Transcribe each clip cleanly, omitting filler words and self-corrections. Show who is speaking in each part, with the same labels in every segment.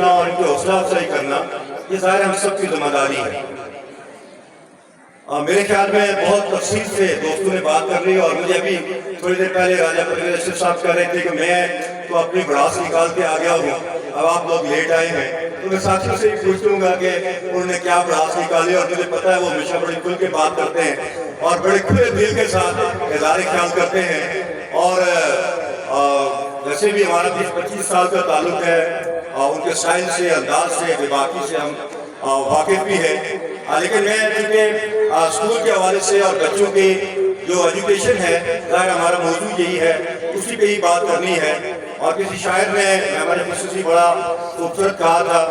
Speaker 1: رکھنا اور ان کی حوصلہ افزائی کرنا یہ ظاہر ہم سب کی ذمہ داری ہے۔ میرے خیال میں بہت تفصیل سے دوستوں نے بات کر لی، اور مجھے ابھی تھوڑی دیر پہلے راجہ پرویز اشرف صاحب کہہ رہے تھے کہ میں تو اپنی بڑاس نکال کے آ گیا ہوں، اب آپ لوگ لیٹ آئے ہیں، تو میں ساتھیوں سے ہی پوچھ لوں گا کہ انہوں نے کیا بڑاس نکالی، اور مجھے پتا ہے وہ ہمیشہ بڑی کھل کے بات کرتے ہیں اور بڑے کھلے دل کے ساتھ اظہار خیال کرتے ہیں۔ اور ویسے بھی ہمارا 20-25 سال کا تعلق ہے، ان کے اسٹائل سے، انداز سے، بے باکی سے ہم واقف بھی ہے، لیکن میں چونکہ اسکول کے حوالے سے اور بچوں کی جو ایجوکیشن ہے، ظاہر ہمارا موضوع یہی ہے، اسی پہ ہی بات کرنی ہے۔ اور کسی شاعر نے ہمارے خصوصی بڑا خوبصورت کہا تھا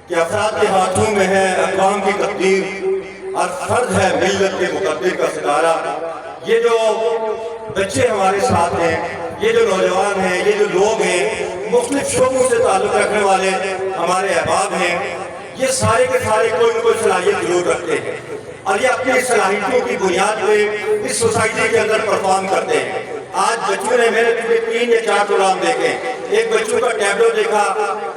Speaker 1: کہ افراد کے ہاتھوں میں ہے اقوام کی تقدیر، اور فرد ہے ملت کے مقدر کا ستارہ۔ یہ جو بچے ہمارے ساتھ ہیں، یہ جو نوجوان ہیں، یہ جو لوگ ہیں، مختلف شعبوں سے تعلق رکھنے والے ہمارے احباب ہیں، یہ سارے کے سارے کوئی نہ کوئی صلاحیت ضرور رکھتے ہیں، اور یہ اپنی صلاحیتوں کی بنیاد پہ اس سوسائٹی کے اندر پرفارم کرتے ہیں۔ آج بچوں نے میرے 3 یا 4 پروگرام دیکھے، ایک بچوں کا ٹیبلو دیکھا،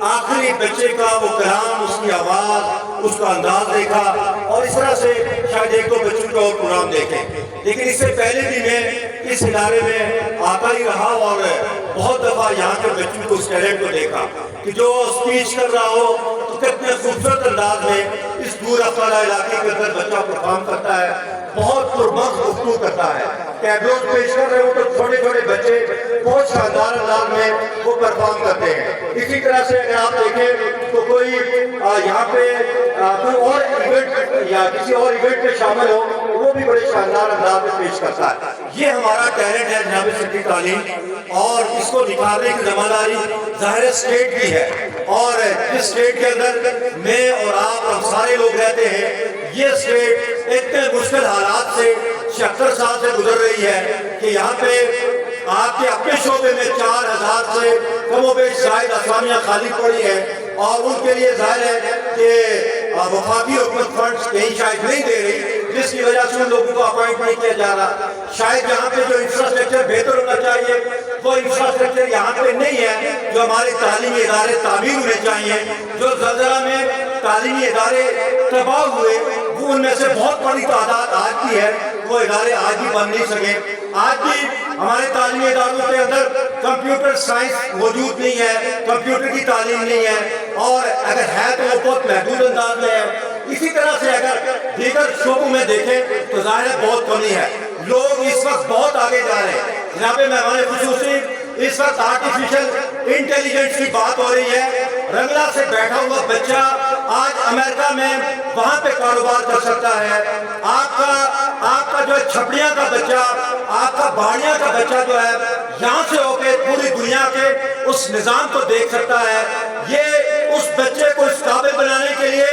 Speaker 1: آخری بچے کا وہ کلام، اس کی آواز، اس کا انداز دیکھا، اور اس طرح سے شاید 1-2 بچوں کا اور پروگرام دیکھے۔ لیکن اس سے پہلے بھی میں اس ادارے میں آتا ہی رہا، اور بہت دفعہ یہاں کے بچوں کو اس ٹیلنٹ کو دیکھا کہ جو اسپیچ کر رہا ہو تو کتنے خوبصورت انداز میں اس دور افرادہ علاقے کے اندر بچہ پرفارم کرتا ہے، بہت پرمغز گفتگو کرتا ہے۔ ٹیبلوز پیش کر رہے ہو تو چھوٹے چھوٹے بچے بہت شاندار انداز میں وہ پرفارم کرتے ہیں۔ اسی طرح سے اگر آپ دیکھیں تو کوئی یہاں پہ کوئی اور ایونٹ یا کسی اور ایونٹ میں شامل ہو، وہ بھی بڑے شاندار انداز میں پیش کرتا ہے۔ یہ ہمارا ٹیلنٹ ہے جناب سطحی تعلیم، اور اس کو نکھارنے کی ذمہ داری ظاہر اسٹیٹ کی ہے، اور جس اسٹیٹ کے اندر میں اور آپ اور سارے لوگ رہتے ہیں، یہ اسٹیٹ اتنے مشکل حالات سے 76 سال سے گزر رہی ہے کہ یہاں پہ آپ کے اپنے شعبے میں 4000 سے کم و بیش زائد اسامیاں خالی پڑی ہیں، اور ان کے لیے ظاہر ہے کہ وفاقی حکومت فنڈز کہیں شاید نہیں دے رہی، جس کی وجہ سے ان لوگوں کو اپوائنٹ نہیں کیا جا رہا۔ شاید یہاں پہ جو انفراسٹرکچر بہتر ہونا چاہیے وہ انفراسٹرکچر یہاں پہ نہیں ہے، جو ہمارے تعلیمی ادارے تعمیر ہونے چاہیے۔ جو زلزلہ میں تعلیمی ادارے تباہ ہوئے، وہ ان میں سے بہت بڑی تعداد آج کی ہے، وہ ادارے آج بھی بن نہیں سکے۔ آج بھی ہمارے تعلیمی اداروں کے اندر کمپیوٹر سائنس موجود نہیں ہے، کمپیوٹر کی تعلیم نہیں ہے، اور اگر ہے تو وہ بہت محدود انداز میں ہے۔ اسی طرح سے اگر دیگر شعبوں میں دیکھیں تو ظاہر بہت کمی ہے۔ لوگ اس وقت بہت آگے جا رہے ہیں۔ جناب مہمان خصوصی، اس وقت آرٹیفیشل انٹیلیجنس کی بات ہو رہی ہے۔ رنگلا سے بیٹھا ہوا بچہ آج امریکہ میں وہاں پہ کاروبار کر سکتا ہے۔ آپ کا جو چھپڑیاں کا بچہ، آپ کا باڑیاں کا بچہ جو ہے، یہاں سے ہو کے پوری دنیا کے اس نظام کو دیکھ سکتا ہے۔ یہ اس بچے کو اس قابل بنانے کے لیے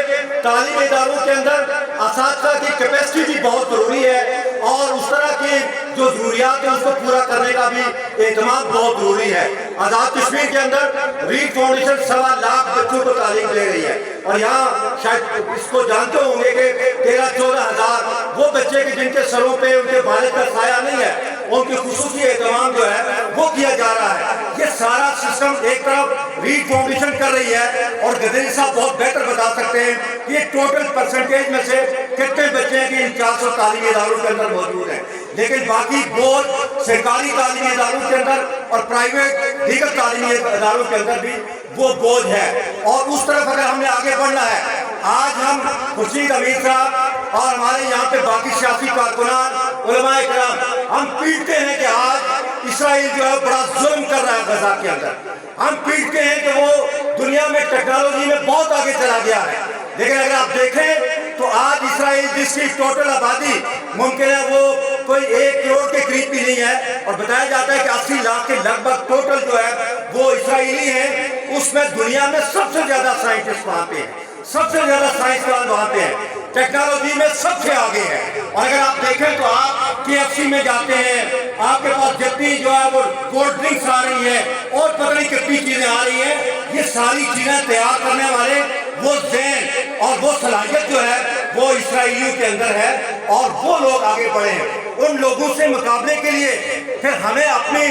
Speaker 1: تعلیمی اداروں کے اندر اساتذہ کی کیپیسٹی بھی بہت ضروری ہے، اور اس طرح کی جو ضروریات ہیں اس کو پورا کرنے کا بھی اعتماد بہت ضروری ہے۔ آزاد کشمیر کے اندر ریڈ فاؤنڈیشن 1.25 لاکھ بچوں کو تعلیم دے رہی ہے، اور یہاں شاید اس کو جانتے ہوں گے کہ 13-14 ہزار وہ بچے جن کے سروں پہ ان کے والد کا سایہ نہیں ہے، ان کی خصوصی اہتمام جو ہے وہ کیا جا رہا ہے۔ یہ سارا سسٹم ایک طرف ریڈ فاؤنڈیشن کر رہی ہے، اور گدری صاحب بہت بہتر بتا سکتے ہیں کہ یہ ٹوٹل پرسنٹیج میں سے کتنے بچے ہیں کہ ان 400 تعلیمی اداروں کے اندر موجود ہیں۔ لیکن باقی بوجھ سرکاری تعلیمی اداروں کے اندر اور پرائیویٹ دیگر تعلیمی اداروں کے اندر بھی وہ بوجھ ہے، اور اس طرف اگر ہم نے آگے بڑھنا ہے۔ آج ہم خورشید امیر صاحب اور ہمارے یہاں پہ باقی سیاسی کارکنان، علماء کرام، ہم پیٹتے ہیں کہ آج اسرائیل جو ہے بڑا ظلم کر رہا ہے غزہ کے اندر۔ ہم پیٹتے ہیں کہ وہ دنیا میں ٹیکنالوجی میں بہت آگے چلا گیا ہے، لیکن اگر آپ دیکھیں تو آج اسرائیل جس کی ٹوٹل آبادی ممکن ہے وہ کوئی 1 کروڑ کے قریب بھی نہیں ہے، اور بتایا جاتا ہے کہ 80 لاکھ کے لگ بھگ ٹوٹل جو ہے وہ اسرائیلی ہیں۔ اس میں دنیا میں سب سے زیادہ سائنٹسٹ وہاں پہ ہیں، سب سے زیادہ سائنسدان وہاں پہ ہیں، ٹیکنالوجی میں سب سے آگے ہے۔ اور اگر آپ دیکھیں تو آپ KFC میں جاتے ہیں، آپ کے پاس جتنی جو ہے وہ کولڈ ڈرنکس آ رہی ہیں اور پتہ نہیں کتنی چیزیں آ رہی ہیں، یہ ساری چیزیں تیار کرنے والے وہ ذہن اور وہ صلاحیت جو ہے وہ اسرائیلیوں کے اندر ہے، اور وہ لوگ آگے بڑھے ہیں۔ उन लोगों से मुकाबले के लिए फिर हमें अपने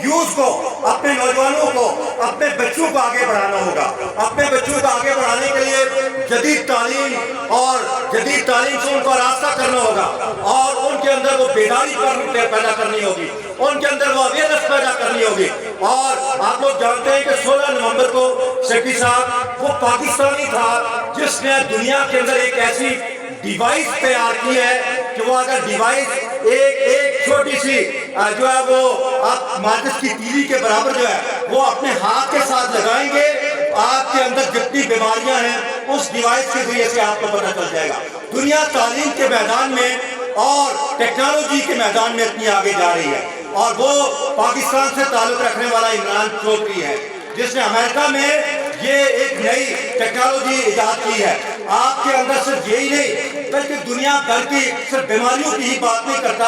Speaker 1: यूथ को, अपने नौजवानों को, अपने बच्चों को आगे बढ़ाना होगा। अपने बच्चों को आगे बढ़ाने के लिए जदीद तालीम से उनको रास्ता करना होगा और उनके अंदर वो बेदारी पैदा करनी होगी, उनके अंदर वो अवेयरनेस पैदा करनी होगी। और आप लोग जानते हैं कि 16 नवंबर को सेक्रेटरी साहब वो पाकिस्तानी था जिसने दुनिया के अंदर एक ऐसी डिवाइस तैयार की है कि वो अगर डिवाइस एक छोटी सी जो है वो आप माचिस की तीली के बराबर जो है वो अपने हाथ के साथ लगाएंगे, आपके अंदर जितनी बीमारियां हैं उस डिवाइस के जरिए से आपको पता चल जाएगा। दुनिया तालीम के मैदान में और टेक्नोलॉजी के मैदान में इतनी आगे जा रही है और वो पाकिस्तान से ताल्लुक रखने वाला इमरान चौधरी है जिसने अमेरिका में ये एक नई टेक्नोलॉजी इजाद की है। आपके अंदर सिर्फ यही नहीं बल्कि दुनिया भर की सिर्फ बीमारियों की ही बात नहीं करता,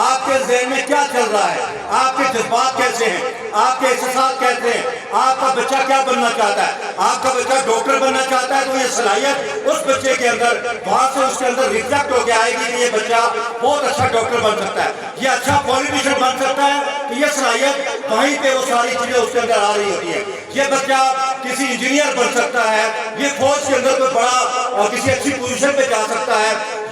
Speaker 1: आपके ज़हन में क्या चल रहा है, आपके जज्बात कैसे हैं, आपके एहसास कैसे हैं, आपका बच्चा क्या बनना चाहता है। आपका बच्चा डॉक्टर बनना चाहता है तो ये सलाहियत उस बच्चे के अंदर वहाँ से उसके अंदर रिफ्लेक्ट होकर आएगी कि ये बच्चा बहुत अच्छा डॉक्टर बन सकता है, ये अच्छा पॉलिटिशियन बन सकता है। तो ये सलाहियत वहीं पे वो सारी चीज़ें उसके अंदर आ रही होती है। ये बच्चा किसी इंजीनियर बन सकता है, ये फौज के अंदर कोई बड़ा किसी अच्छी पोजीशन पे जा सकता है,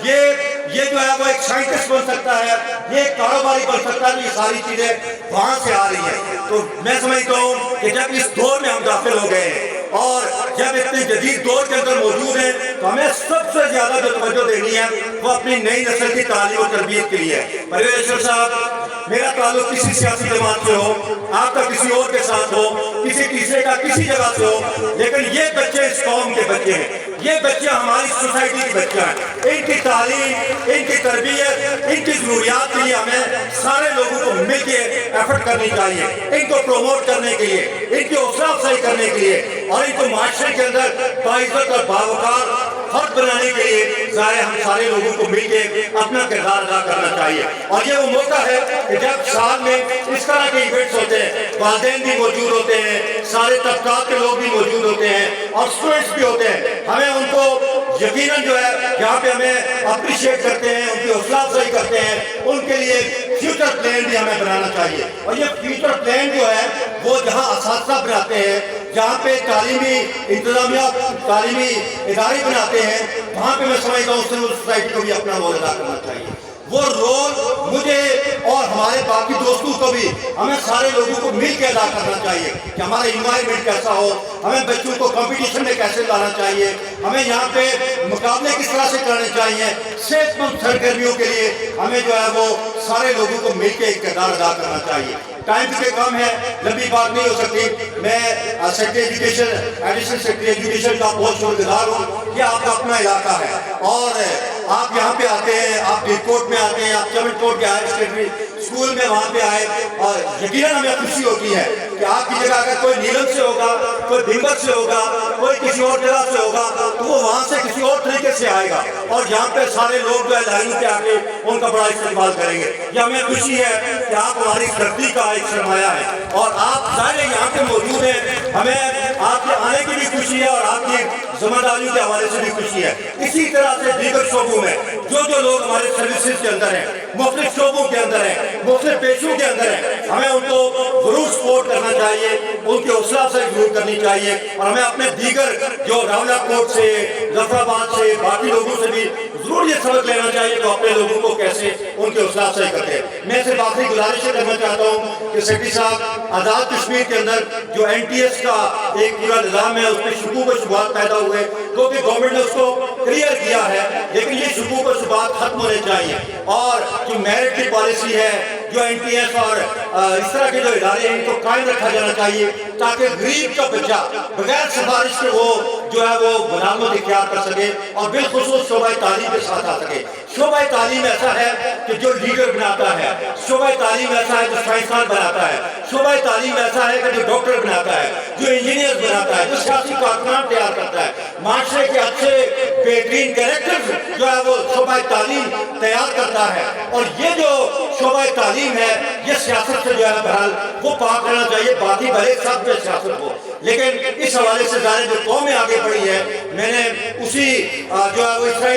Speaker 1: ये जो है वो एक साइंटिस्ट बन सकता है, ये एक कारोबारी बन सकता है। ये सारी चीजें वहां से आ रही है। तो मैं समझता हूँ कि जब इस दौर में हम दाखिल हो गए हैं और जब इतने जदीद दौर के अंदर मौजूद हैं तो हमें सबसे ज्यादा जो तवज्जो देनी है वो अपनी नई नस्ल की तालीम और तरबियत के लिए है। परवेज़ साहब, मेरा ताल्लुक किसी सियासी जमात से हो, आपका किसी और के साथ हो, किसी तीसरे का किसी जगह से हो, लेकिन ये बच्चे इस कौम के बच्चे हैं, ये बच्चे हमारी सोसाइटी के बच्चे हैं। इनकी तालीम, इनकी तरबियत, इनकी ज़रूरियात के लिए हमें सारे लोगों को मिलकर एफर्ट करनी चाहिए, इनको प्रमोट करने के लिए, इनकी हौसला अफजाई करने के लिए और इनको माशरे के अंदर बाइज़्ज़त और बावकार फर्द बनाने के लिए ज़ाहिर हम सारे लोगों को मिलकर अपना किरदार अदा करना चाहिए। और ये वो मौका है कि जब साल में इस तरह के इवेंट्स होते हैं, वालिदैन भी मौजूद होते हैं, सारे तबकात के लोग भी मौजूद होते हैं और स्टूडेंट्स भी होते हैं, हमें उनको यकीनन जो है यहाँ पे हमें अप्रिशिएट करते हैं, उनकी हौसला अफजाई करते हैं, उनके लिए फ्यूचर प्लान भी हमें बनाना चाहिए। और ये फ्यूचर प्लान जो है वो जहाँ असातिज़ा बनाते हैं, जहाँ पे तालीमी इंतजामिया, तालीमी इदारे बनाते हैं, वहाँ पे मैं समझता हूँ सिविल सोसाइटी को भी अपना रोल अदा करना चाहिए। वो रोल मुझे और हमारे बाकी दोस्तों को भी, हमें सारे लोगों को मिल के अदा करना चाहिए कि हमारा इन्वायरमेंट कैसा हो, हमें बच्चों को कंपटीशन में कैसे लाना चाहिए, हमें यहाँ पे मुकाबले किस तरह से करने चाहिए। सेहतमंद सरगर्मियों के लिए हमें जो है वो सारे लोगों को मिल के एक किरदार अदा करना चाहिए। टाइम के कम है, लंबी बात नहीं हो सकती। मैं secretary education, additional secretary education का बहुत शुक्रगुजार हूँ कि आपका अपना इलाका है और आप यहाँ पे आते हैं, आप डिकोट में आते हैं, आप चमनकोट के हायर सेकेंडरी स्कूल में वहाँ पे आए और यकीनन हमें खुशी होती है कि आपकी जगह अगर कोई नीलम से होगा, कोई भिंबर से होगा, कोई किसी और जगह से होगा तो वो वहाँ से किसी और तरीके से आएगा और यहाँ पे सारे लोग जो है लाइन पे आके उनका बड़ा इस्तेमाल करेंगे। ये हमें खुशी है कि आप हमारी धरती का एक सरमाया है और आप सारे यहाँ पे मौजूद हैं। हमें आपके आने की भी खुशी है और आपकी जिम्मेदारियों के हवाले से भी खुशी है। इसी तरह से दीगर शोबों में जो लोग हमारे सर्विसेज के अंदर हैं, मुख्तलिफ शोबों के अंदर हैं, मुख्तलिफ पेशों के अंदर हैं, हमें उनको जरूर सपोर्ट करना चाहिए, उनकी हौसला अफजाई जरूर करनी चाहिए और हमें अपने दीगर जो रावलाकोट से, जफराबाद से, बाकी लोगों से भी जरूर ये सबक लेना चाहिए तो अपने लोगों को कैसे उनकी हौसला अफजाई करते हैं। मैं सिर्फ आखिरी गुजारिश करना चाहता हूँ कि सेक्रेटरी साहब, आज़ाद कश्मीर के अंदर जो NTS का एक पूरा निज़ाम है उसमें शुकूक व शुबहात पैदा हुए क्योंकि गवर्नमेंट ने उसको क्लियर किया है, लेकिन ये शुकूक व शुबहात खत्म होने चाहिए और जो मेरिट की पॉलिसी है, जो NTS और इस तरह के जो इदारे हैं इनको कायम रखा जाना चाहिए ताकि गरीब का बच्चा बगैर सिफारिश के वो जो है वो गुलामत इख्तियार कर सके और बिलखुसूस शोबा तालीम के साथ आ सके। शोबा तालीम ऐसा है कि जो लीडर बनाता है, शोबा तालीम ऐसा है जो साइंसदान बनाता है, शोबा तालीम ऐसा है कि जो डॉक्टर बनाता है, जो इंजीनियर बनाता है, जो सियासी कारकुनान तैयार करता है, माशरे के अच्छे बेहतरीन कैरेक्टर जो है वो शोबा तालीम तैयार करता है। और ये जो शोबा तालीम है ये सियासत से जो है बहरहाल वो पाक रहना चाहिए, बाकी भले सब में सियासत हो, लेकिन इस हवाले से ज़ाहिर जो कौमें आगे बढ़ी है, मैंने उसी जो है वो इसराइल